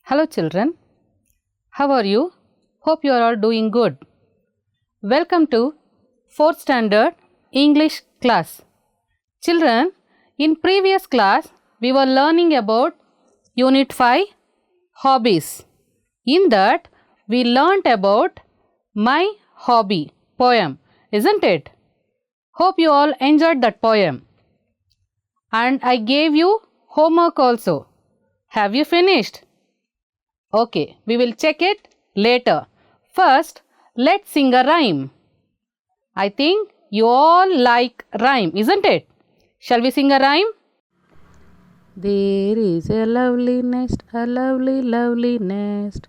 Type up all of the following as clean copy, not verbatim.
Hello children, how are you? Hope you are all doing good. Welcome to 4th standard English class. Children, in previous class we were learning about Unit 5 Hobbies. In that we learnt about My Hobby poem, isn't it? Hope you all enjoyed that poem. And I gave you homework also. Have you finished? Okay, we will check it later. First, let's sing a rhyme. I think you all like rhyme, isn't it? Shall we sing a rhyme? There is a lovely nest, a lovely, lovely nest.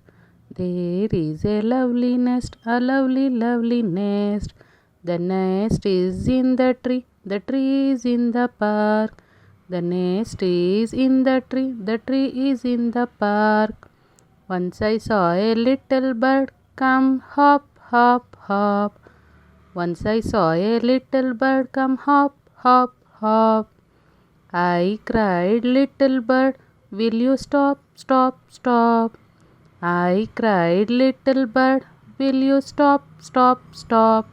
There is a lovely nest, a lovely, lovely nest. The nest is in the tree is in the park. The nest is in the tree is in the park. Once I saw a little bird come hop, hop, hop. Once I saw a little bird come hop, hop, hop. I cried, little bird, will you stop, stop, stop? I cried, little bird, will you stop, stop, stop?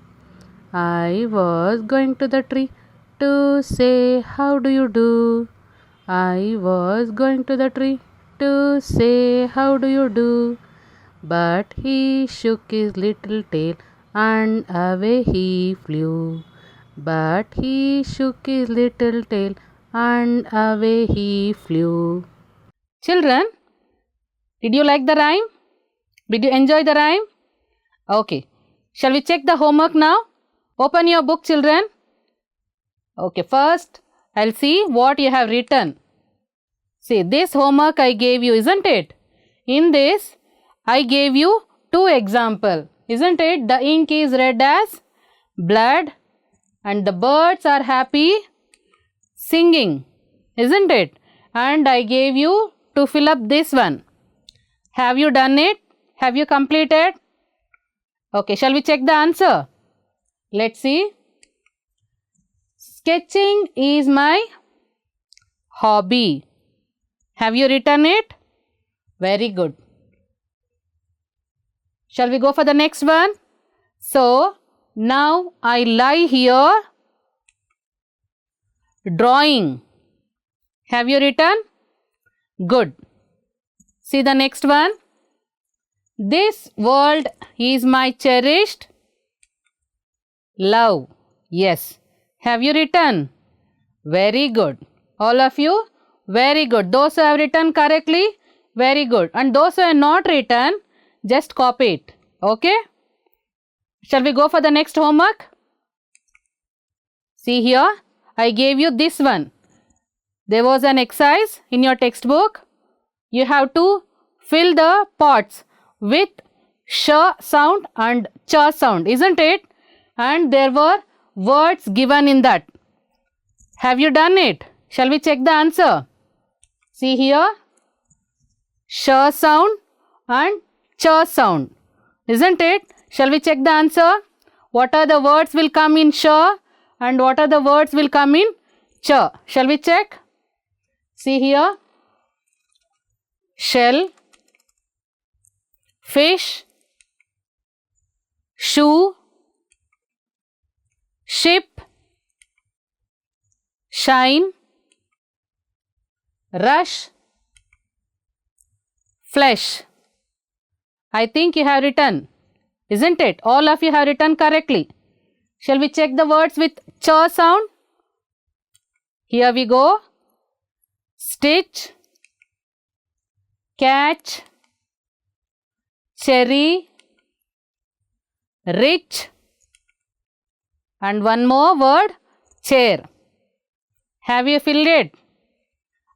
I was going to the tree to say, how do you do? I was going to the tree to say, how do you do? But he shook his little tail and away he flew. But he shook his little tail and away he flew. Children, did you like the rhyme? Did you enjoy the rhyme? Okay, shall we check the homework now? Open your book, children. Okay, first I'll see what you have written. See, this homework I gave you, isn't it? In this, I gave you 2 examples, isn't it? The ink is red as blood and the birds are happy singing, isn't it? And I gave you to fill up this one. Have you done it? Have you completed? Okay, shall we check the answer? Let's see. Sketching is my hobby. Have you written it? Very good. Shall we go for the next one? So, now I lie here drawing. Have you written? Good. See the next one. This world is my cherished love. Yes. Have you written? Very good. All of you? Very good. Those who have written correctly? Very good. And those who have not written, just copy it. Okay? Shall we go for the next homework? See here, I gave you this one. There was an exercise in your textbook. You have to fill the pots with sh sound and cha sound, isn't it? And there were words given in that. Have you done it? Shall we check the answer? See here, sh sound and cha sound, isn't it? Shall we check the answer? What are the words will come in sh and what are the words will come in cha? Shall we check? See here, shell, fish, shoe, ship, shine, rush, flesh. I think you have written, isn't it? All of you have written correctly. Shall we check the words with cha sound? Here we go. Stitch, catch, cherry, rich, and one more word, chair. Have you filled it?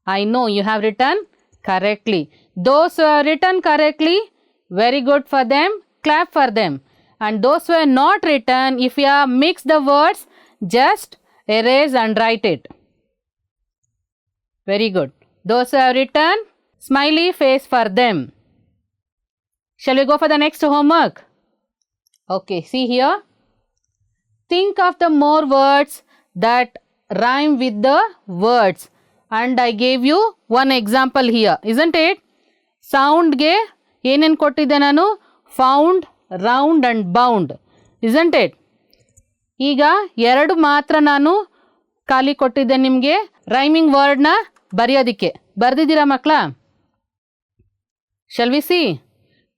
I know you have written correctly. Those who have written correctly, very good for them. Clap for them. And those who have not written, if you have mixed the words, just erase and write it. Very good. Those who have written, smiley face for them. Shall we go for the next homework? Okay, see here. Think of the more words that rhyme with the words. And I gave you one example here, isn't it? ಸೌಂಡ್ಗೆ ಏನೇನು ಕೊಟ್ಟಿದ್ದೆ ನಾನು? Found, round and bound, isn't it? ಈಗ 2 ಮಾತ್ರ ನಾನು ಖಾಲಿ ಕೊಟ್ಟಿದ್ದೆ ನಿಮಗೆ rhyming ವರ್ಡ್ನ ಬರೆಯೋದಕ್ಕೆ. ಬರೆದಿದ್ದೀರಾ ಮಕ್ಕಳ? Shall we see?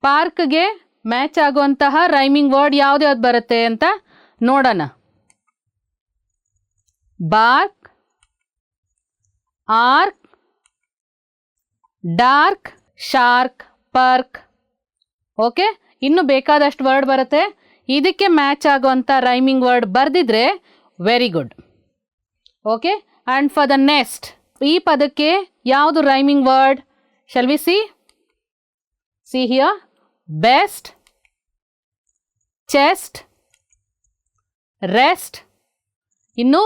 ಪಾರ್ಕ್ಗೆ ಮ್ಯಾಚ್ ಆಗುವಂತಹ ರೈಮಿಂಗ್ ವರ್ಡ್ ಯಾವ್ದು ಬರುತ್ತೆ ಅಂತ ನೋಡೋಣ. Bark, ark, dark, shark, perk. Okay, ಇನ್ನು ಬೇಕಾದಷ್ಟು ವರ್ಡ್ ಬರುತ್ತೆ. ಇದಕ್ಕೆ ಮ್ಯಾಚ್ ಆಗುವಂಥ ರೈಮಿಂಗ್ ವರ್ಡ್ ಬರೆದಿದ್ರೆ very good. Okay, and for the next, ಈ ಪದಕ್ಕೆ ಯಾವುದು rhyming word? Shall we see? See here, best, chest, rest. ಇನ್ನು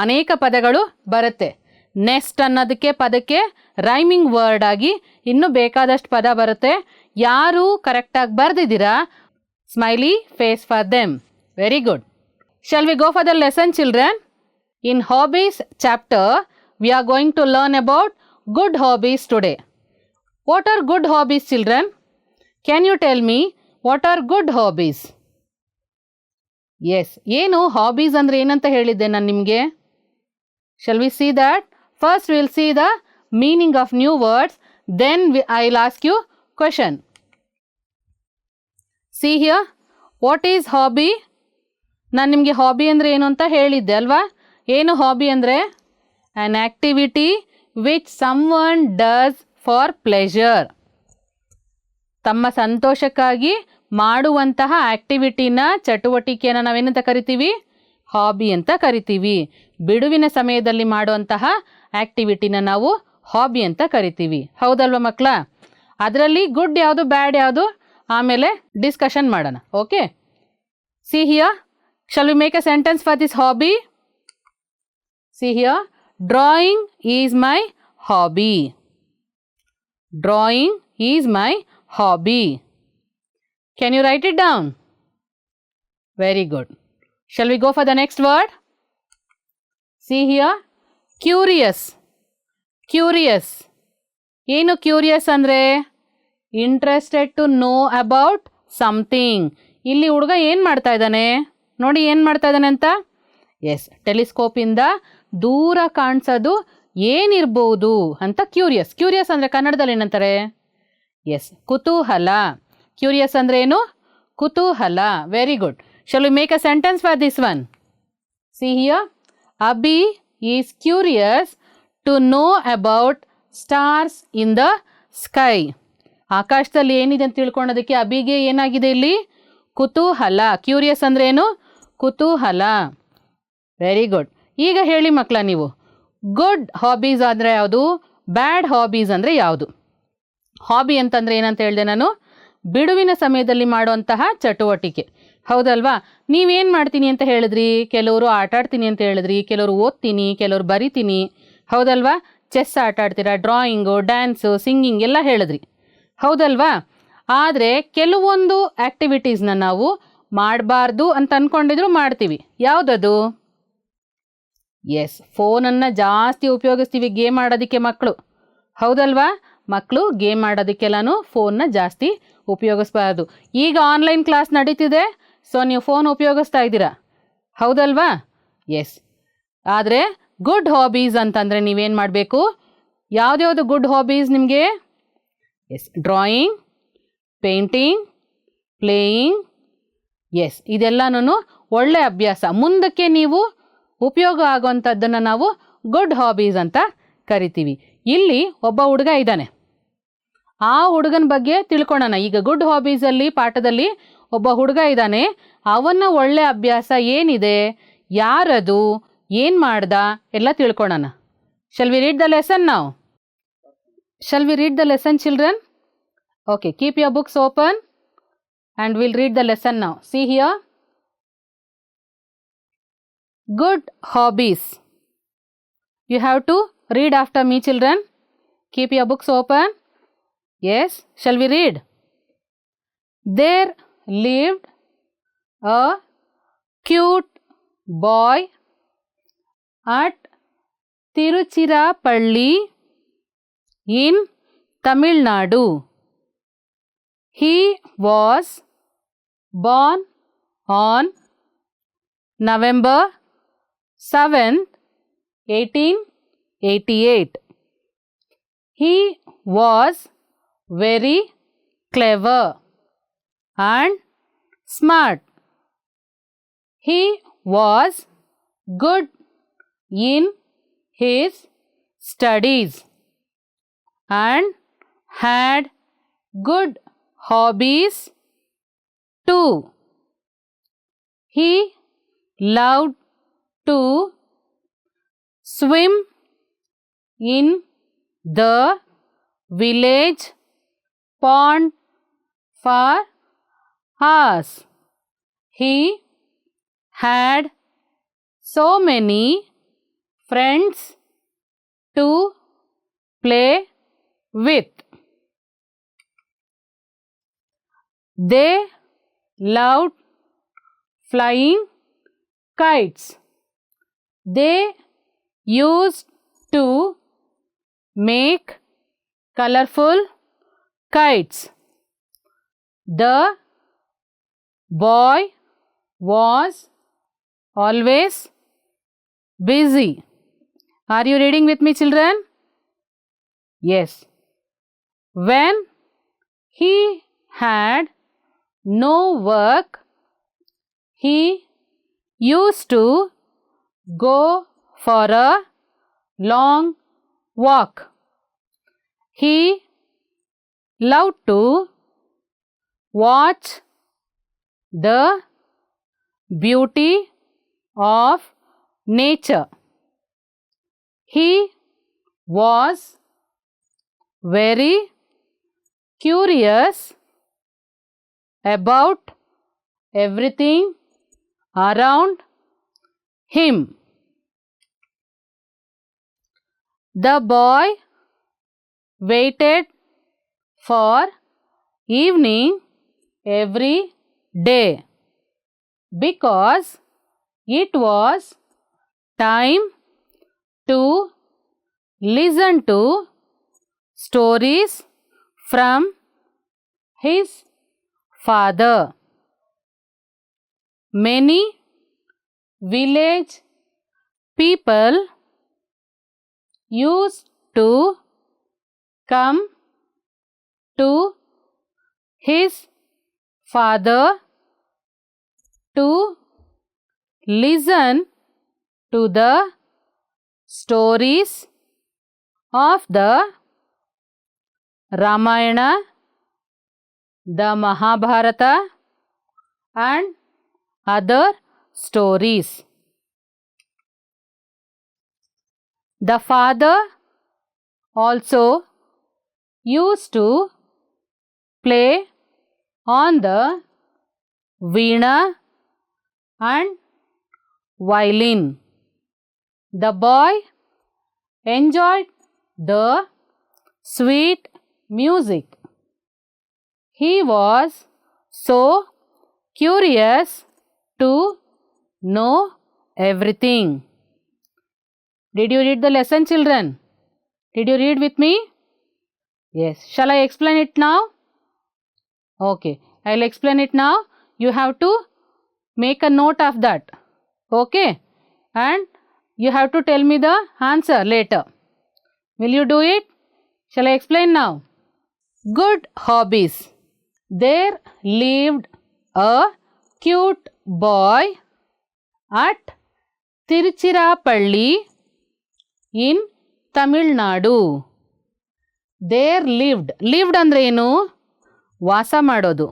ಅನೇಕ ಪದಗಳು ಬರುತ್ತೆ. ನೆಕ್ಸ್ಟ್ ಅನ್ನೋದಕ್ಕೆ ಪದಕ್ಕೆ ರೈಮಿಂಗ್ ವರ್ಡ್ ಆಗಿ ಇನ್ನೂ ಬೇಕಾದಷ್ಟು ಪದ ಬರುತ್ತೆ. ಯಾರು ಕರೆಕ್ಟಾಗಿ ಬರೆದಿದ್ದೀರಾ, smiley face for them. Very good. Shall we go for the lesson, children? In hobbies chapter, we are going to learn about good hobbies today. What are good hobbies, children? Can you tell me what are good hobbies? Yes, ಏನು hobbies ಅಂದರೆ ಏನಂತ ಹೇಳಿದ್ದೆ ನಾನು ನಿಮಗೆ? Shall we see that? First we will see the meaning of new words, then I will ask you question. See here, what is hobby? ನಾನು ನಿಮಗೆ hobby ಅಂದರೆ ಏನು ಅಂತ ಹೇಳಿದ್ದೆ ಅಲ್ವಾ? ಏನು ಹಾಬಿ ಅಂದರೆ? An activity which someone does for pleasure. ತಮ್ಮ ಸಂತೋಷಕ್ಕಾಗಿ ಮಾಡುವಂತಹ ಆ್ಯಕ್ಟಿವಿಟಿನ, ಚಟುವಟಿಕೆಯನ್ನು ನಾವೇನಂತ ಕರಿತೀವಿ? ಹಾಬಿ ಅಂತ ಕರಿತೀವಿ. ಬಿಡುವಿನ ಸಮಯದಲ್ಲಿ ಮಾಡುವಂತಹ ಆ್ಯಕ್ಟಿವಿಟಿನ ನಾವು ಹಾಬಿ ಅಂತ ಕರಿತೀವಿ. ಹೌದಲ್ವ ಮಕ್ಕಳ? ಅದರಲ್ಲಿ ಗುಡ್ ಯಾವುದು, ಬ್ಯಾಡ್ ಯಾವುದು, ಆಮೇಲೆ ಡಿಸ್ಕಷನ್ ಮಾಡೋಣ. Okay, see here, shall we make a sentence for this hobby? See here, drawing is my hobby. Drawing is my hobby. Can you write it down? Very good. Shall we go for the next word? See here, curious. Curious. ಏನು curious ಅಂದರೆ? Interested to know about something. ಇಲ್ಲಿ ಹುಡುಗ ಏನು ಮಾಡ್ತಾ ಇದ್ದಾನೆ ನೋಡಿ, ಏನು ಮಾಡ್ತಾ ಇದ್ದಾನೆ ಅಂತ? ಎಸ್, ಟೆಲಿಸ್ಕೋಪಿಂದ ದೂರ ಕಾಣಿಸೋದು ಏನಿರ್ಬೋದು ಅಂತ ಕ್ಯೂರಿಯಸ್. ಕ್ಯೂರಿಯಸ್ ಅಂದರೆ ಕನ್ನಡದಲ್ಲಿ ಏನಂತಾರೆ? ಎಸ್, ಕುತೂಹಲ. ಕ್ಯೂರಿಯಸ್ ಅಂದರೆ ಏನು? ಕುತೂಹಲ. Very good. Shall we make a sentence for this one? See here, Abhi is curious to know about stars in the sky. ಆಕಾಶದಲ್ಲಿ ಏನಿದೆ ಅಂತ ತಿಳ್ಕೊಳ್ಳೋದಕ್ಕೆ ಅಬಿಗೆ ಏನಾಗಿದೆ ಇಲ್ಲಿ? ಕುತೂಹಲ. ಕ್ಯೂರಿಯಸ್ ಅಂದರೆ ಏನು? ಕುತೂಹಲ. Very good. ಈಗ ಹೇಳಿ ಮಕ್ಕಳ ನೀವು, ಗುಡ್ ಹಾಬೀಸ್ ಅಂದರೆ ಯಾವುದು, ಬ್ಯಾಡ್ ಹಾಬೀಸ್ ಅಂದರೆ ಯಾವುದು? ಹಾಬಿ ಅಂತಂದರೆ ಏನಂತ ಹೇಳಿದೆ ನಾನು? ಬಿಡುವಿನ ಸಮಯದಲ್ಲಿ ಮಾಡುವಂತಹ ಚಟುವಟಿಕೆ. ಹೌದಲ್ವಾ? ನೀವೇನು ಮಾಡ್ತೀನಿ ಅಂತ ಹೇಳಿದ್ರಿ? ಕೆಲವರು ಆಟ ಆಡ್ತೀನಿ ಅಂತ ಹೇಳಿದ್ರಿ, ಕೆಲವರು ಓದ್ತೀನಿ, ಕೆಲವರು ಬರಿತೀನಿ. ಹೌದಲ್ವಾ? ಚೆಸ್ ಆಟ ಆಡ್ತೀರಾ, ಡ್ರಾಯಿಂಗು, ಡ್ಯಾನ್ಸು, ಸಿಂಗಿಂಗ್ ಎಲ್ಲ ಹೇಳಿದ್ರಿ. ಹೌದಲ್ವಾ? ಆದರೆ ಕೆಲವೊಂದು ಆ್ಯಕ್ಟಿವಿಟೀಸ್ನ ನಾವು ಮಾಡಬಾರ್ದು ಅಂತ ಅಂದ್ಕೊಂಡಿದ್ರು ಮಾಡ್ತೀವಿ. ಯಾವುದದು? ಎಸ್, ಫೋನನ್ನು ಜಾಸ್ತಿ ಉಪಯೋಗಿಸ್ತೀವಿ ಗೇಮ್ ಆಡೋದಕ್ಕೆ ಮಕ್ಕಳು. ಹೌದಲ್ವಾ? ಮಕ್ಕಳು ಗೇಮ್ ಆಡೋದಕ್ಕೆಲ್ಲನೂ ಫೋನ್ನ ಜಾಸ್ತಿ ಉಪಯೋಗಿಸ್ಬಾರ್ದು. ಈಗ ಆನ್ಲೈನ್ ಕ್ಲಾಸ್ ನಡೀತಿದೆ, ಸೊ ನೀವು ಫೋನ್ ಉಪಯೋಗಿಸ್ತಾ ಇದ್ದೀರಾ. ಹೌದಲ್ವಾ? ಎಸ್. ಆದರೆ ಗುಡ್ ಹಾಬೀಸ್ ಅಂತಂದರೆ ನೀವೇನು ಮಾಡಬೇಕು? ಯಾವುದ್ಯಾವುದು ಗುಡ್ ಹಾಬೀಸ್ ನಿಮಗೆ? Yes, drawing, painting, playing. Yes, ಇದೆಲ್ಲನೂ ಒಳ್ಳೆ ಅಭ್ಯಾಸ. ಮುಂದಕ್ಕೆ ನೀವು ಉಪಯೋಗ ಆಗುವಂಥದ್ದನ್ನು ನಾವು ಗುಡ್ ಹಾಬೀಸ್ ಅಂತ ಕರಿತೀವಿ. ಇಲ್ಲಿ ಒಬ್ಬ ಹುಡುಗ ಇದ್ದಾನೆ, ಆ ಹುಡುಗನ ಬಗ್ಗೆ ತಿಳ್ಕೊಳ್ಳೋಣ. ಈಗ ಗುಡ್ ಹಾಬೀಸಲ್ಲಿ ಪಾಠದಲ್ಲಿ ಒಬ್ಬ ಹುಡುಗ ಇದ್ದಾನೆ, ಅವನ ಒಳ್ಳೆ ಅಭ್ಯಾಸ ಏನಿದೆ, ಯಾರದು, ಏನು ಮಾಡ್ದ ಎಲ್ಲ ತಿಳ್ಕೊಳ್ಳೋಣ. Shall we read the lesson ನಾವು? Shall we read the lesson, children? Okay, keep your books open and we'll read the lesson now. See here. Good hobbies. You have to read after me, children. Keep your books open. Yes, shall we read? There lived a cute boy at Tiruchirappalli in Tamil Nadu. He was born on November 7th, 1888. He was very clever and smart. He was good in his studies and had good hobbies too. He loved to swim in the village pond for hours. He had so many friends to play with. They loved flying kites. They used to make colorful kites. The boy was always busy. Are you reading with me, children? Yes. When he had no work, he used to go for a long walk. He loved to watch the beauty of nature. He was very curious about everything around him. The boy waited for evening every day because it was time to listen to stories from his father. Many village people used to come to his father to listen to the stories of the Ramayana, the Mahabharata and other stories. The father also used to play on the veena and violin. The boy enjoyed the sweet music. He was so curious to know everything. Did you read the lesson, children? Did you read with me? Yes. Shall I explain it now? Okay. I'll explain it now. You have to make a note of that. Okay. And you have to tell me the answer later. Will you do it? Shall I explain now? Good hobbies. There lived a cute boy at Tiruchirappalli in Tamil Nadu. There lived ಅಂದ್ರೆ ಏನು? ವಾಸ ಮಾಡೋದು.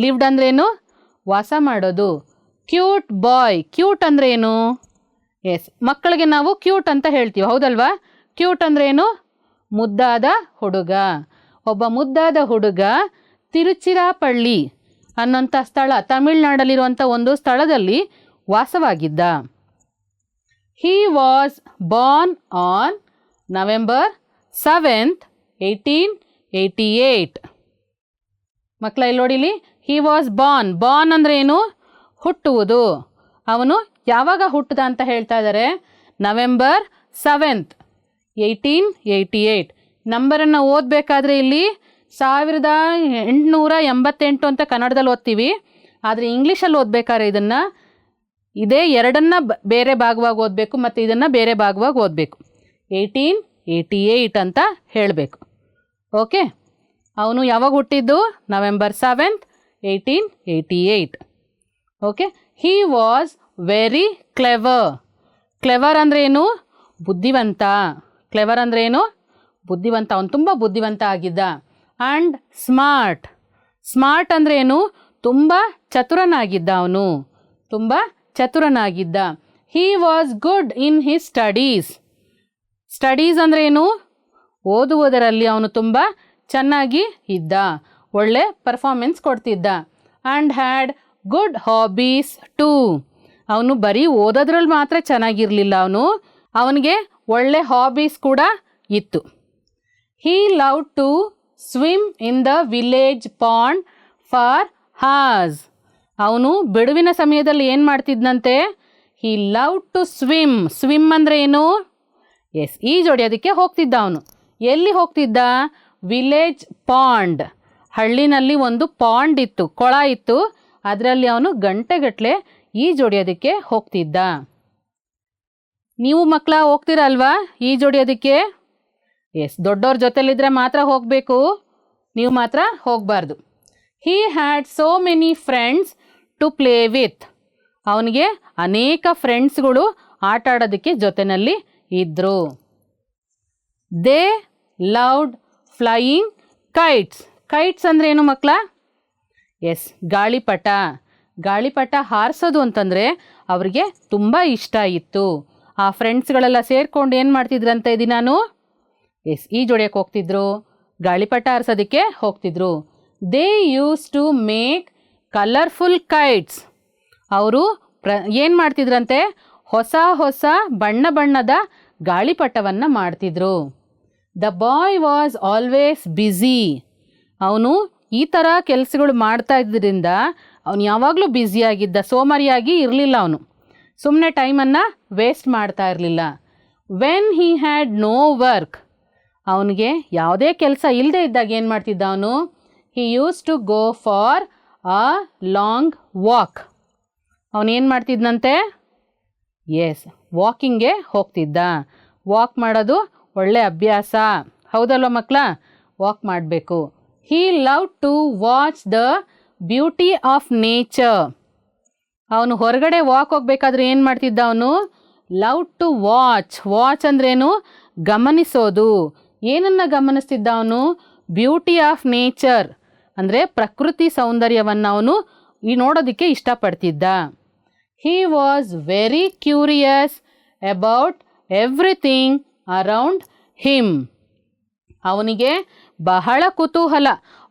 lived ಅಂದ್ರೆ ಏನು? ವಾಸ ಮಾಡೋದು. Cute ಬಾಯ್. Cute ಅಂದ್ರೆ ಏನು? ಎಸ್, ಮಕ್ಕಳಿಗೆ ನಾವು ಕ್ಯೂಟ್ ಅಂತ ಹೇಳ್ತೀವಿ, ಹೌದಲ್ವಾ? ಕ್ಯೂಟ್ ಅಂದ್ರೆ ಏನು? ಮುದ್ದಾದ ಹುಡುಗ. ಒಬ್ಬ ಮುದ್ದಾದ ಹುಡುಗ ತಿರುಚಿರಾಪಳ್ಳಿ ಅನ್ನೋಂಥ ಸ್ಥಳ, ತಮಿಳುನಾಡಲ್ಲಿರುವಂಥ ಒಂದು ಸ್ಥಳದಲ್ಲಿ ವಾಸವಾಗಿದ್ದ. He was born on November 7th, 1888. ಮಕ್ಕಳ ಇಲ್ಲಿ ನೋಡಿಲಿ, he was born. born ಅಂದರೆ ಏನು? ಹುಟ್ಟುವುದು. ಅವನು ಯಾವಾಗ ಹುಟ್ಟಿದ ಅಂತ ಹೇಳ್ತಾ ಇದ್ದಾರೆ? November 7th, 1888. ನಂಬರನ್ನು ಓದಬೇಕಾದ್ರೆ ಇಲ್ಲಿ 1888 ಅಂತ ಕನ್ನಡದಲ್ಲಿ ಓದ್ತೀವಿ. ಆದರೆ ಇಂಗ್ಲೀಷಲ್ಲಿ ಓದಬೇಕಾದ್ರೆ ಇದನ್ನು ಇದೇ ಎರಡನ್ನು ಬೇರೆ ಭಾಗವಾಗಿ ಓದಬೇಕು ಮತ್ತು ಇದನ್ನು ಬೇರೆ ಭಾಗವಾಗಿ ಓದಬೇಕು. 1888 ಅಂತ ಹೇಳಬೇಕು. ಓಕೆ, ಅವನು ಯಾವಾಗ ಹುಟ್ಟಿದ್ದು? November 7th, 1888. Okay, he was very clever. Clever ಅಂದರೆ ಏನು? ಬುದ್ಧಿವಂತ. ಕ್ಲೆವರ್ ಅಂದರೆ ಏನು? ಬುದ್ಧಿವಂತ. ಅವನು ತುಂಬ ಬುದ್ಧಿವಂತ ಆಗಿದ್ದ. And smart. ಸ್ಮಾರ್ಟ್ ಅಂದರೆ ಏನು? ತುಂಬ ಚತುರನಾಗಿದ್ದ. ಅವನು ತುಂಬ ಚತುರನಾಗಿದ್ದ. He was good in his studies. Studies ಅಂದರೆ ಏನು? ಓದುವುದರಲ್ಲಿ ಅವನು ತುಂಬ ಚೆನ್ನಾಗಿ ಇದ್ದ, ಒಳ್ಳೆ ಪರ್ಫಾರ್ಮೆನ್ಸ್ ಕೊಡ್ತಿದ್ದ. And had good hobbies too. ಅವನು ಬರೀ ಓದೋದ್ರಲ್ಲಿ ಮಾತ್ರ ಚೆನ್ನಾಗಿರಲಿಲ್ಲ, ಅವನಿಗೆ ಒಳ್ಳೆ ಹಾಬೀಸ್ ಕೂಡ ಇತ್ತು. He love to swim in the village pond for hours. ಅವನು ಬಿಡುವಿನ ಸಮಯದಲ್ಲಿ ಏನು ಮಾಡ್ತಿದ್ನಂತೆ? He love to swim. Swim ಅಂದರೆ ಏನು? ಎಸ್, ಈಜೊಡೆಯೋದಕ್ಕೆ ಹೋಗ್ತಿದ್ದ ಅವನು. ಎಲ್ಲಿ ಹೋಗ್ತಿದ್ದ? Village pond. ಹಳ್ಳಿನಲ್ಲಿ ಒಂದು ಪಾಂಡ್ ಇತ್ತು, ಕೊಳ ಇತ್ತು. ಅದರಲ್ಲಿ ಅವನು ಗಂಟೆಗಟ್ಟಲೆ ಈಜೊಡೆಯೋದಕ್ಕೆ ಹೋಗ್ತಿದ್ದ. ನೀವು ಮಕ್ಕಳ ಹೋಗ್ತೀರಲ್ವಾ ಈಜೊಡೆಯೋದಕ್ಕೆ? ಎಸ್, ದೊಡ್ಡವ್ರ ಜೊತೆಲಿದ್ರೆ ಮಾತ್ರ ಹೋಗಬೇಕು, ನೀವು ಮಾತ್ರ ಹೋಗಬಾರ್ದು. He had so many friends to play with. ಅವನಿಗೆ ಅನೇಕ ಫ್ರೆಂಡ್ಸ್ಗಳು ಆಟ ಆಡೋದಕ್ಕೆ ಜೊತೆಯಲ್ಲಿ ಇದ್ದರು. They loved flying kites. Kites ಅಂದರೆ ಏನು ಮಕ್ಕಳ? ಎಸ್, ಗಾಳಿಪಟ. ಗಾಳಿಪಟ ಹಾರಿಸೋದು ಅಂತಂದರೆ ಅವ್ರಿಗೆ ತುಂಬ ಇಷ್ಟ ಇತ್ತು. ಆ ಫ್ರೆಂಡ್ಸ್ಗಳೆಲ್ಲ ಸೇರ್ಕೊಂಡು ಏನು ಮಾಡ್ತಿದ್ರಂತೆ ದಿನಾನು? ಎಸ್, ಈಜೊಡೆಯಕ್ಕೆ ಹೋಗ್ತಿದ್ರು, ಗಾಳಿಪಟ ಹಾರಿಸೋದಕ್ಕೆ ಹೋಗ್ತಿದ್ರು. They use to make colourful kites. ಅವರು ಏನು ಮಾಡ್ತಿದ್ರಂತೆ? ಹೊಸ ಹೊಸ ಬಣ್ಣ ಬಣ್ಣದ ಗಾಳಿಪಟವನ್ನು ಮಾಡ್ತಿದ್ರು. The boy was always busy. ಅವನು ಈ ಥರ ಕೆಲಸಗಳು ಮಾಡ್ತಾ ಇದ್ದರಿಂದ ಅವನು ಯಾವಾಗಲೂ ಬ್ಯುಸಿಯಾಗಿದ್ದ, ಸೋಮಾರಿಯಾಗಿ ಇರಲಿಲ್ಲ. ಅವನು ಸುಮ್ಮನೆ ಟೈಮನ್ನು ವೇಸ್ಟ್ ಮಾಡ್ತಾ ಇರಲಿಲ್ಲ. When he had no work. ಅವನಿಗೆ ಯಾವುದೇ ಕೆಲಸ ಇಲ್ಲದೆ ಇದ್ದಾಗ ಏನು ಮಾಡ್ತಿದ್ದ ಅವನು? He use to go for a long walk. ಅವನೇನು ಮಾಡ್ತಿದ್ನಂತೆ? ಎಸ್, ವಾಕಿಂಗ್ಗೆ ಹೋಗ್ತಿದ್ದ. ವಾಕ್ ಮಾಡೋದು ಒಳ್ಳೆ ಅಭ್ಯಾಸ, ಹೌದಲ್ವ ಮಕ್ಕಳ? ವಾಕ್ ಮಾಡಬೇಕು. He love to watch the beauty of nature. ಅವನು ಹೊರಗಡೆ ವಾಕ್ ಹೋಗ್ಬೇಕಾದ್ರೆ ಏನು ಮಾಡ್ತಿದ್ದ ಅವನು? Love to watch. ವಾಚ್ ಅಂದ್ರೇನು? ಗಮನಿಸೋದು. ಏನನ್ನು ಗಮನಿಸ್ತಿದ್ದ ಅವನು? ಬ್ಯೂಟಿ ಆಫ್ ನೇಚರ್ ಅಂದರೆ ಪ್ರಕೃತಿ ಸೌಂದರ್ಯವನ್ನು ಅವನು ನೋಡೋದಕ್ಕೆ ಇಷ್ಟಪಡ್ತಿದ್ದ. He was very curious about everything around him. ಅವನಿಗೆ ಬಹಳ ಕುತೂಹಲ.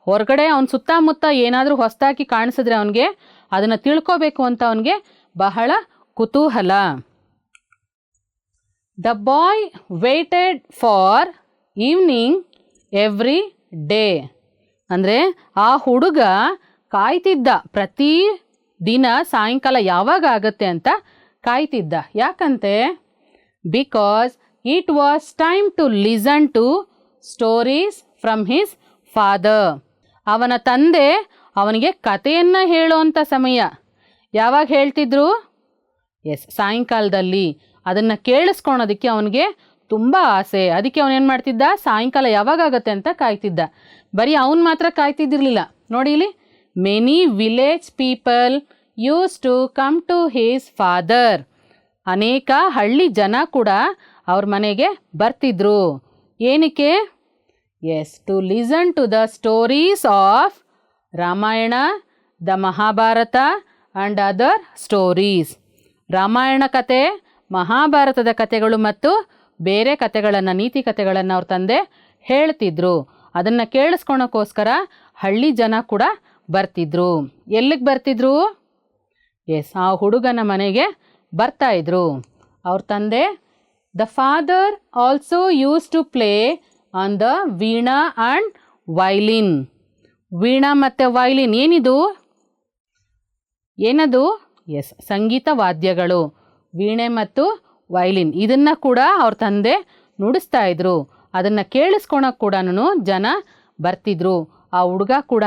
ಹೊರಗಡೆ ಅವನ ಸುತ್ತಮುತ್ತ ಏನಾದರೂ ಹೊಸದಾಗಿ ಕಾಣಿಸಿದ್ರೆ ಅವನಿಗೆ ಅದನ್ನು ತಿಳ್ಕೋಬೇಕು ಅಂತ ಅವನಿಗೆ ಬಹಳ ಕುತೂಹಲ. The boy weighted for evening every day. ಅಂದರೆ ಆ ಹುಡುಗ ಕಾಯ್ತಿದ್ದ, ಪ್ರತಿ ದಿನ ಸಾಯಂಕಾಲ ಯಾವಾಗ ಆಗುತ್ತೆ ಅಂತ ಕಾಯ್ತಿದ್ದ. ಯಾಕಂತೆ? Because it was time to listen to stories from his father. ಅವನ ತಂದೆ ಅವನಿಗೆ ಕಥೆಯನ್ನು ಹೇಳೋವಂಥ ಸಮಯ. ಯಾವಾಗ ಹೇಳ್ತಿದ್ರು? ಎಸ್, ಸಾಯಂಕಾಲದಲ್ಲಿ. ಅದನ್ನು ಕೇಳಿಸ್ಕೊಳೋದಕ್ಕೆ ಅವನಿಗೆ ತುಂಬ ಆಸೆ. ಅದಕ್ಕೆ ಅವನೇನು ಮಾಡ್ತಿದ್ದ? ಸಾಯಂಕಾಲ ಯಾವಾಗತ್ತೆ ಅಂತ ಕಾಯ್ತಿದ್ದ. ಬರೀ ಅವನು ಮಾತ್ರ ಕಾಯ್ತಿದ್ದಿರಲಿಲ್ಲ. ನೋಡಿ ಇಲ್ಲಿ, many village people use to come to his father. ಅನೇಕ ಹಳ್ಳಿ ಜನ ಕೂಡ ಅವ್ರ ಮನೆಗೆ ಬರ್ತಿದ್ರು. ಏನಕ್ಕೆ? Yes, to listen to the stories of Ramayana, the Mahabharata and other stories. Ramayana ಕತೆ, ಮಹಾಭಾರತದ ಕತೆಗಳು ಮತ್ತು ಬೇರೆ ಕತೆಗಳನ್ನು, ನೀತಿ ಕತೆಗಳನ್ನು ಅವ್ರ ತಂದೆ ಹೇಳ್ತಿದ್ರು. ಅದನ್ನು ಕೇಳಿಸ್ಕೊಳಕ್ಕೋಸ್ಕರ ಹಳ್ಳಿ ಜನ ಕೂಡ ಬರ್ತಿದ್ರು. ಎಲ್ಲಿಗೆ ಬರ್ತಿದ್ರು? ಎಸ್, ಆ ಹುಡುಗನ ಮನೆಗೆ ಬರ್ತಾಯಿದ್ರು ಅವ್ರ ತಂದೆ. The father also use to play on the veena and violin. Veena ಮತ್ತು ವೈಲಿನ್ ಏನಿದು? ಏನದು? ಎಸ್, ಸಂಗೀತ ವಾದ್ಯಗಳು. ವೀಣೆ ಮತ್ತು ವೈಲಿನ್ ಇದನ್ನು ಕೂಡ ಅವ್ರ ತಂದೆ ನುಡಿಸ್ತಾ ಇದ್ರು. ಅದನ್ನು ಕೇಳಿಸ್ಕೊಳಕ್ಕೆ ಕೂಡ ಜನ ಬರ್ತಿದ್ರು. ಆ ಹುಡುಗ ಕೂಡ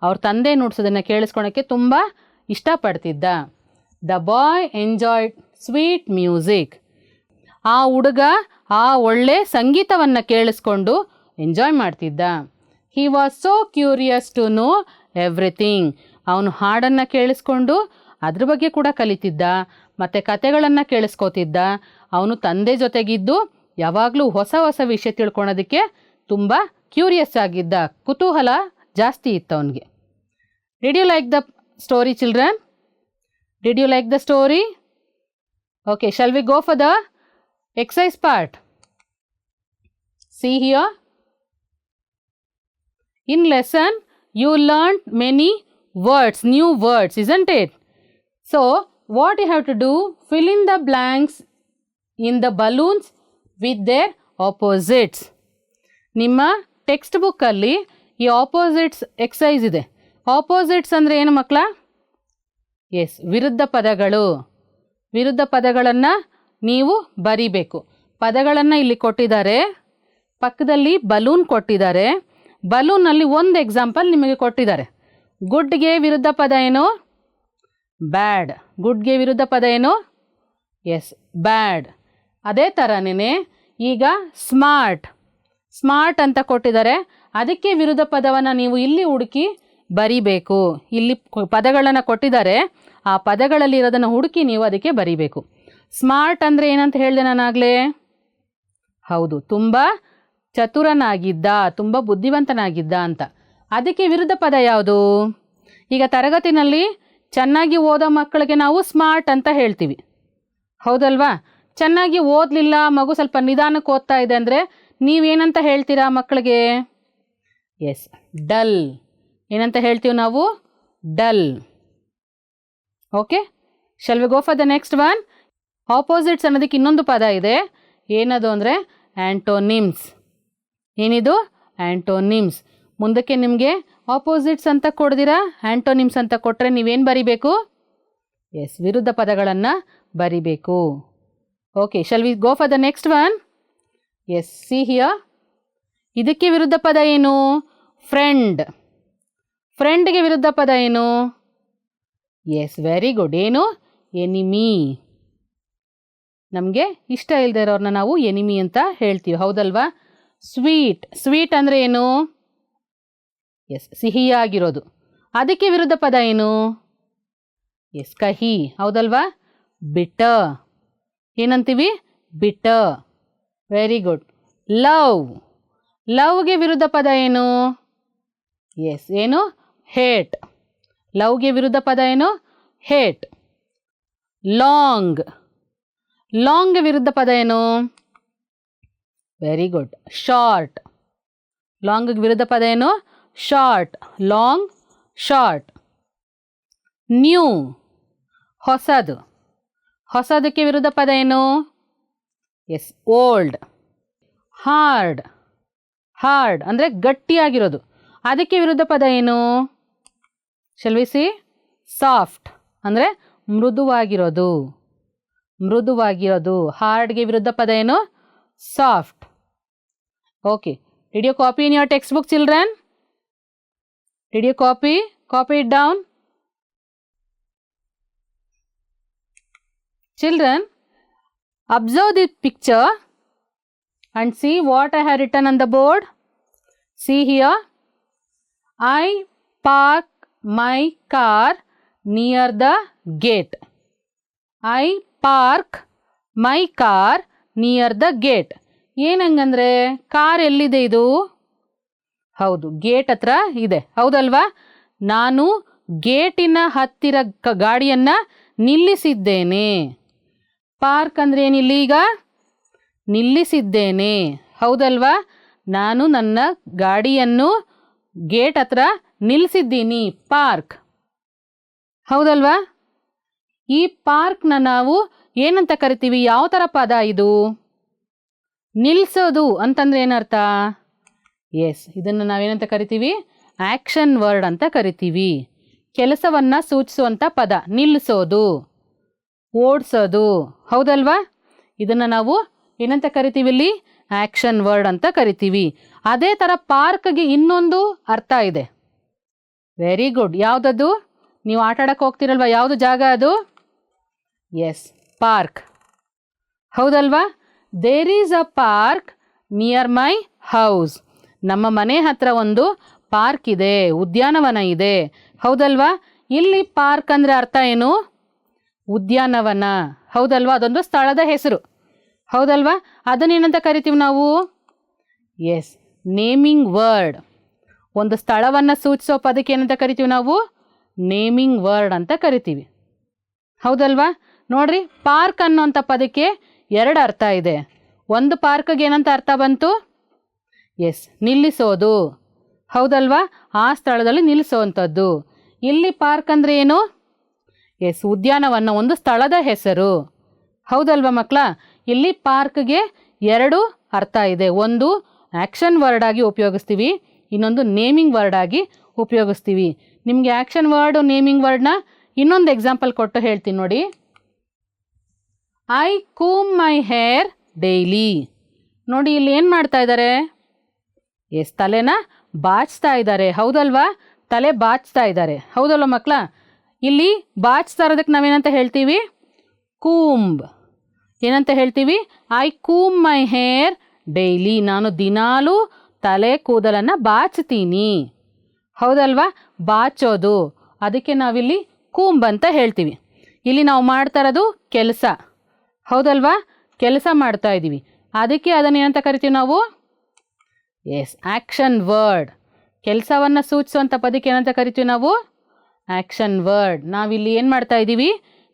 ಅವ್ರ ತಂದೆ ನುಡ್ಸೋದನ್ನು ಕೇಳಿಸ್ಕೊಳಕ್ಕೆ ತುಂಬ ಇಷ್ಟಪಡ್ತಿದ್ದ. The boy enjoyed sweet music. ಆ ಹುಡುಗ ಆ ಒಳ್ಳೆ ಸಂಗೀತವನ್ನು ಕೇಳಿಸ್ಕೊಂಡು ಎಂಜಾಯ್ ಮಾಡ್ತಿದ್ದ. He was so curious to know everything. ಅವನು ಹಾಡನ್ನು ಕೇಳಿಸ್ಕೊಂಡು ಅದ್ರ ಬಗ್ಗೆ ಕೂಡ ಕಲಿತಿದ್ದ, ಮತ್ತು ಕತೆಗಳನ್ನು ಕೇಳಿಸ್ಕೋತಿದ್ದ. ಅವನು ತಂದೆ ಜೊತೆಗಿದ್ದು ಯಾವಾಗಲೂ ಹೊಸ ಹೊಸ ವಿಷಯ ತಿಳ್ಕೊಳೋದಕ್ಕೆ ತುಂಬ ಕ್ಯೂರಿಯಸ್ ಆಗಿದ್ದ, ಕುತೂಹಲ ಜಾಸ್ತಿ ಇತ್ತು ಅವನಿಗೆ. Did you like the story children? Did you like the story? Okay, shall we go for the exercise part? See here. In lesson, you learned many words, new words, isn't it? So, what you have to do? Fill in the blanks in the balloons with their opposites. ನಿಮ್ಮ text ಬುಕ್ಕಲ್ಲಿ ಈ opposites exercise ಇದೆ. Opposites ಅಂದರೆ ಏನು ಮಕ್ಕಳ? S, ವಿರುದ್ಧ ಪದಗಳು. ವಿರುದ್ಧ ಪದಗಳನ್ನು ನೀವು ಬರಿಬೇಕು. ಪದಗಳನ್ನು ಇಲ್ಲಿ ಕೊಟ್ಟಿದ್ದಾರೆ, ಪಕ್ಕದಲ್ಲಿ ಬಲೂನ್ ಕೊಟ್ಟಿದ್ದಾರೆ. ಬಲೂನಲ್ಲಿ ಒಂದು ಎಕ್ಸಾಂಪಲ್ ನಿಮಗೆ ಕೊಟ್ಟಿದ್ದಾರೆ. ಗುಡ್ಗೆ ವಿರುದ್ಧ ಪದ ಏನು? ಬ್ಯಾಡ್. ಗುಡ್ಗೆ ವಿರುದ್ಧ ಪದ ಏನು? ಎಸ್, ಬ್ಯಾಡ್. ಅದೇ ಥರನೇ ಈಗ ಸ್ಮಾರ್ಟ್. ಸ್ಮಾರ್ಟ್ ಅಂತ ಕೊಟ್ಟಿದ್ದಾರೆ, ಅದಕ್ಕೆ ವಿರುದ್ಧ ಪದವನ್ನು ನೀವು ಇಲ್ಲಿ ಹುಡುಕಿ ಬರಿಬೇಕು. ಇಲ್ಲಿ ಪದಗಳನ್ನು ಕೊಟ್ಟಿದ್ದಾರೆ, ಆ ಪದಗಳಲ್ಲಿ ಇರೋದನ್ನು ಹುಡುಕಿ ನೀವು ಅದಕ್ಕೆ ಬರಿಬೇಕು. ಸ್ಮಾರ್ಟ್ ಅಂದರೆ ಏನಂತ ಹೇಳಿದೆ ನಾನಾಗಲೇ? ಹೌದು, ತುಂಬ ಚತುರನಾಗಿದ್ದ, ತುಂಬ ಬುದ್ಧಿವಂತನಾಗಿದ್ದ ಅಂತ. ಅದಕ್ಕೆ ವಿರುದ್ಧ ಪದ ಯಾವುದು? ಈಗ ತರಗತಿನಲ್ಲಿ ಚೆನ್ನಾಗಿ ಓದೋ ಮಕ್ಕಳಿಗೆ ನಾವು ಸ್ಮಾರ್ಟ್ ಅಂತ ಹೇಳ್ತೀವಿ, ಹೌದಲ್ವಾ? ಚೆನ್ನಾಗಿ ಓದಲಿಲ್ಲ, ಮಗು ಸ್ವಲ್ಪ ನಿಧಾನಕ್ಕೆ ಓದ್ತಾ ಇದೆ ಅಂದರೆ ನೀವೇನಂತ ಹೇಳ್ತೀರಾ ಮಕ್ಕಳಿಗೆ? Yes, dull. ಏನಂತ ಹೇಳ್ತೀವಿ ನಾವು? Dull. Okay, shall we go for the next one? Opposites ಅನ್ನೋದಕ್ಕೆ ಇನ್ನೊಂದು ಪದ ಇದೆ. ಏನದು ಅಂದರೆ ಆ್ಯಂಟೋನಿಮ್ಸ್. ಏನಿದು? ಆ್ಯಂಟೋನಿಮ್ಸ್. ಮುಂದಕ್ಕೆ ನಿಮಗೆ ಆಪೋಸಿಟ್ಸ್ ಅಂತ ಕೊಡ್ದಿರಾ ಆ್ಯಂಟೋನಿಮ್ಸ್ ಅಂತ ಕೊಟ್ಟರೆ ನೀವೇನು ಬರಿಬೇಕು? ಎಸ್, ವಿರುದ್ಧ ಪದಗಳನ್ನು ಬರಿಬೇಕು. Okay, shall we go for the next one? Yes, see here. ಇದಕ್ಕೆ ವಿರುದ್ಧ ಪದ ಏನು? ಫ್ರೆಂಡ್. ಫ್ರೆಂಡ್ಗೆ ವಿರುದ್ಧ ಪದ ಏನು? Yes, very good. ಏನು? ಎನಿಮಿ. ನಮಗೆ ಇಷ್ಟ ಇಲ್ಲದೆ ಇರೋರನ್ನ ನಾವು ಎನಿಮಿ ಅಂತ ಹೇಳ್ತೀವಿ, ಹೌದಲ್ವಾ? ಸ್ವೀಟ್. ಸ್ವೀಟ್ ಅಂದರೆ ಏನು? ಎಸ್, ಸಿಹಿಯಾಗಿರೋದು. ಅದಕ್ಕೆ ವಿರುದ್ಧ ಪದ ಏನು? ಎಸ್, ಕಹಿ, ಹೌದಲ್ವಾ? ಬಿಟರ್. ಏನಂತೀವಿ? ಬಿಟರ್. Very good. ಲವ್. ಲವ್ಗೆ ವಿರುದ್ಧ ಪದ ಏನು? ಎಸ್, ಏನು? ಹೇಟ್. ಲವ್ಗೆ ವಿರುದ್ಧ ಪದ ಏನು? ಹೇಟ್. ಲಾಂಗ್. ಲಾಂಗ್ಗೆ ವಿರುದ್ಧ ಪದ ಏನು? Very good. ಶಾರ್ಟ್. ಲಾಂಗ್ಗೆ ವಿರುದ್ಧ ಪದ ಏನು? ಶಾರ್ಟ್. Long, short. ನ್ಯೂ. ಹೊಸದು. ಹೊಸದಕ್ಕೆ ವಿರುದ್ಧ ಪದ ಏನು? S, old. ಹಾರ್ಡ್. ಹಾರ್ಡ್ ಅಂದರೆ ಗಟ್ಟಿಯಾಗಿರೋದು. ಅದಕ್ಕೆ ವಿರುದ್ಧ ಪದ ಏನು? Shall we C? ಸಾಫ್ಟ್ ಅಂದರೆ ಮೃದುವಾಗಿರೋದು. ಮೃದುವಾಗಿರೋದು. ಹಾರ್ಡ್ಗೆ ವಿರುದ್ಧ ಪದ ಏನು? Soft. Okay, did you copy in your text book children? Did you copy? Copy it down. Children, observe the picture and see what I have written on the board. See here. I park my car near the gate. I park my car near the gate. ಏನಂಗಂದ್ರೆ car ಎಲ್ಲಿದೆ ಇದು? ಹೌದು, gate ಹತ್ರ ಇದೆ, ಹೌದಲ್ವಾ? ನಾನು ಗೇಟಿನ ಹತ್ತಿರ ಗಾಡಿಯನ್ನು ನಿಲ್ಲಿಸಿದ್ದೇನೆ. ಪಾರ್ಕ್ ಅಂದರೆ ಏನಿಲ್ಲ, ಈಗ ನಿಲ್ಲಿಸಿದ್ದೇನೆ, ಹೌದಲ್ವಾ? ನಾನು ನನ್ನ ಗಾಡಿಯನ್ನು ಗೇಟ್ ಹತ್ರ ನಿಲ್ಲಿಸಿದ್ದೀನಿ, ಪಾರ್ಕ್, ಹೌದಲ್ವಾ? ಈ ಪಾರ್ಕ್ನ ನಾವು ಏನಂತ ಕರಿತೀವಿ? ಯಾವ ಥರ ಪದ ಇದು? ನಿಲ್ಲಿಸೋದು ಅಂತಂದರೆ ಏನರ್ಥ? ಎಸ್, ಇದನ್ನು ನಾವೇನಂತ ಕರಿತೀವಿ? ಆ್ಯಕ್ಷನ್ ವರ್ಡ್ ಅಂತ ಕರಿತೀವಿ. ಕೆಲಸವನ್ನು ಸೂಚಿಸುವಂಥ ಪದ ನಿಲ್ಲಿಸೋದು, ಓಡಿಸೋದು, ಹೌದಲ್ವಾ? ಇದನ್ನು ನಾವು ಏನಂತ ಕರಿತೀವಿ? ಇಲ್ಲಿ ಆ್ಯಕ್ಷನ್ ವರ್ಡ್ ಅಂತ ಕರಿತೀವಿ. ಅದೇ ಥರ ಪಾರ್ಕ್ಗೆ ಇನ್ನೊಂದು ಅರ್ಥ ಇದೆ. Very good. ಯಾವುದದು? ನೀವು ಆಟ ಆಡೋಕ್ಕೆ ಹೋಗ್ತಿರಲ್ವ, ಯಾವುದು ಜಾಗ ಅದು? Yes, park. ಹೌದಲ್ವಾ? There is a park near my house. ನಮ್ಮ ಮನೆ ಹತ್ರ ಒಂದು ಪಾರ್ಕ್ ಇದೆ, ಉದ್ಯಾನವನ ಇದೆ. ಹೌದಲ್ವಾ? ಇಲ್ಲಿ ಪಾರ್ಕ್ ಅಂದರೆ ಅರ್ಥ ಏನು? ಉದ್ಯಾನವನ. ಹೌದಲ್ವಾ? ಅದೊಂದು ಸ್ಥಳದ ಹೆಸರು. ಹೌದಲ್ವಾ? ಅದನ್ನೇನಂತ ಕರಿತೀವಿ ನಾವು? Yes, naming word. ಒಂದು ಸ್ಥಳವನ್ನು ಸೂಚಿಸೋ ಪದಕ್ಕೆ ಏನಂತ ಕರಿತೀವಿ ನಾವು? ನೇಮಿಂಗ್ ವರ್ಡ್ ಅಂತ ಕರಿತೀವಿ. ಹೌದಲ್ವಾ? ನೋಡ್ರಿ, ಪಾರ್ಕ್ ಅನ್ನೋಂಥ ಪದಕ್ಕೆ ಎರಡು ಅರ್ಥ ಇದೆ. ಒಂದು ಪಾರ್ಕ್ಗೆ ಏನಂತ ಅರ್ಥ ಬಂತು? ಎಸ್, ನಿಲ್ಲಿಸೋದು. ಹೌದಲ್ವಾ? ಆ ಸ್ಥಳದಲ್ಲಿ ನಿಲ್ಲಿಸೋವಂಥದ್ದು. ಇಲ್ಲಿ ಪಾರ್ಕ್ ಅಂದರೆ ಏನು? ಎಸ್, ಉದ್ಯಾನವನ, ಒಂದು ಸ್ಥಳದ ಹೆಸರು. ಹೌದಲ್ವಾ ಮಕ್ಕಳ? ಇಲ್ಲಿ ಪಾರ್ಕ್ಗೆ ಎರಡು ಅರ್ಥ ಇದೆ. ಒಂದು ಆ್ಯಕ್ಷನ್ ವರ್ಡ್ ಆಗಿ ಉಪಯೋಗಿಸ್ತೀವಿ, ಇನ್ನೊಂದು ನೇಮಿಂಗ್ ವರ್ಡ್ ಆಗಿ ಉಪಯೋಗಿಸ್ತೀವಿ. ನಿಮಗೆ ಆ್ಯಕ್ಷನ್ ವರ್ಡು, ನೇಮಿಂಗ್ ವರ್ಡ್ನ ಇನ್ನೊಂದು ಎಕ್ಸಾಂಪಲ್ ಕೊಟ್ಟು ಹೇಳ್ತೀನಿ ನೋಡಿ. I ಕೂಮ್ my hair daily. ನೋಡಿ, ಇಲ್ಲಿ ಏನು ಮಾಡ್ತಾ ಇದ್ದಾರೆ? ಎಸ್, ತಲೆನ ಬಾಚ್ತಾ ಇದ್ದಾರೆ. ಹೌದಲ್ವಾ? ತಲೆ ಬಾಚ್ತಾ ಇದ್ದಾರೆ. ಹೌದಲ್ವ ಮಕ್ಕಳ? ಇಲ್ಲಿ ಬಾಚ್ತಾ ಇರೋದಕ್ಕೆ ನಾವೇನಂತ ಹೇಳ್ತೀವಿ? ಕೂಂಬ್. ಏನಂತ ಹೇಳ್ತೀವಿ? I ಕೂಮ್ my hair daily. ನಾನು ದಿನಾಲೂ ತಲೆ ಕೂದಲನ್ನು ಬಾಚ್ತೀನಿ. ಹೌದಲ್ವಾ? ಬಾಚೋದು, ಅದಕ್ಕೆ ನಾವಿಲ್ಲಿ ಕೂಂಬ್ ಅಂತ ಹೇಳ್ತೀವಿ. ಇಲ್ಲಿ ನಾವು ಮಾಡ್ತಾ ಇರೋದು ಕೆಲಸ. ಹೌದಲ್ವಾ? ಕೆಲಸ ಮಾಡ್ತಾ ಇದ್ದೀವಿ, ಅದಕ್ಕೆ ಅದನ್ನೇನಂತ ಕರಿತೀವಿ ನಾವು? Yes, action word. ಕೆಲಸವನ್ನು ಸೂಚಿಸುವಂಥ ಪದಕ್ಕೆ ಏನಂತ ಕರಿತೀವಿ ನಾವು? Action word. ನಾವಿಲ್ಲಿ ಏನು ಮಾಡ್ತಾ ಇದ್ದೀವಿ?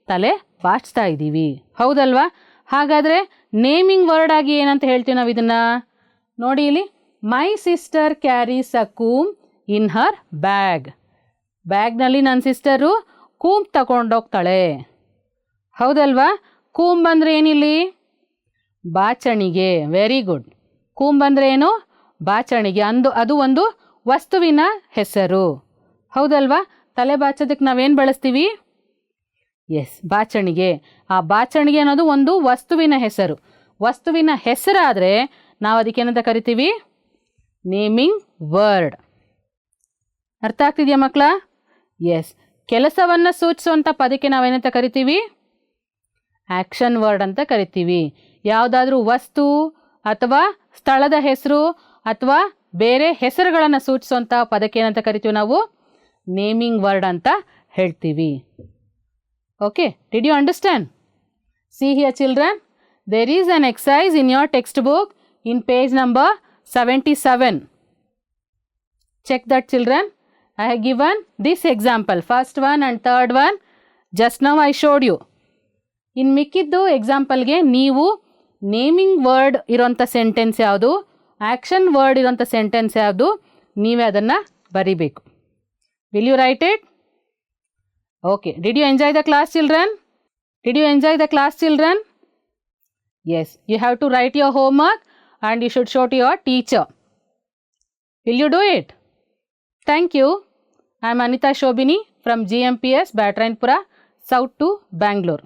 ತಲೆ ಬಾಚ್ತಾ ಇದ್ದೀವಿ. ಹೌದಲ್ವಾ? ಹಾಗಾದರೆ ನೇಮಿಂಗ್ ವರ್ಡ್ ಆಗಿ ಏನಂತ ಹೇಳ್ತೀವಿ ನಾವು ಇದನ್ನು? ನೋಡಿ ಇಲ್ಲಿ, my sister carries a comb in her bag. ಬ್ಯಾಗ್ನಲ್ಲಿ ನನ್ನ ಸಿಸ್ಟರು ಕೂಂಬ್ ತಗೊಂಡೋಗ್ತಾಳೆ. ಹೌದಲ್ವಾ? ಕೂಂಬ್ ಅಂದರೆ ಏನಿಲ್ಲಿ? ಬಾಚಣಿಗೆ. Very good. ಕೂಂಬ್ ಅಂದರೆ ಏನು? ಬಾಚಣಿಗೆ. ಅದು ಒಂದು ವಸ್ತುವಿನ ಹೆಸರು. ಹೌದಲ್ವಾ? ತಲೆ ಬಾಚೋದಕ್ಕೆ ನಾವೇನು ಬಳಸ್ತೀವಿ? ಎಸ್, ಬಾಚಣಿಗೆ. ಆ ಬಾಚಣಿಗೆ ಅನ್ನೋದು ಒಂದು ವಸ್ತುವಿನ ಹೆಸರು. ವಸ್ತುವಿನ ಹೆಸರಾದರೆ ನಾವು ಅದಕ್ಕೆ ಏನಂತ ಕರಿತೀವಿ? Naming word. ಅರ್ಥ ಆಗ್ತಿದೆಯಾ ಮಕ್ಕಳ? ಎಸ್, ಕೆಲಸವನ್ನು ಸೂಚಿಸುವಂಥ ಪದಕ್ಕೆ ನಾವೇನಂತ ಕರಿತೀವಿ? ಆ್ಯಕ್ಷನ್ ವರ್ಡ್ ಅಂತ ಕರಿತೀವಿ. ಯಾವುದಾದ್ರೂ ವಸ್ತು ಅಥವಾ ಸ್ಥಳದ ಹೆಸರು ಅಥವಾ ಬೇರೆ ಹೆಸರುಗಳನ್ನು ಸೂಚಿಸುವಂಥ ಪದಕ್ಕೆ ಏನಂತ ಕರಿತೀವಿ ನಾವು? ನೇಮಿಂಗ್ ವರ್ಡ್ ಅಂತ ಹೇಳ್ತೀವಿ. Okay, did you understand? See here children, there is an exercise in your textbook in page number 77. Check that children. I have given this example, first one and third one. Just now I showed you. In ಮಿಕ್ಕಿದ್ದು ಎಕ್ಸಾಂಪಲ್ಗೆ ನೀವು naming word ಇರೋಂಥ sentence ಯಾವುದು, action word ಇರೋಂಥ sentence ಯಾವುದು, ನೀವೇ ಅದನ್ನು ಬರಿಬೇಕು. Will you write it? Okay. Did you enjoy the class, children? Did you enjoy the class, children? Yes. You have to write your homework and you should show to your teacher. Will you do it? Thank you. I am Anita Shobini from GMPS, Batrainpura, South to Bangalore.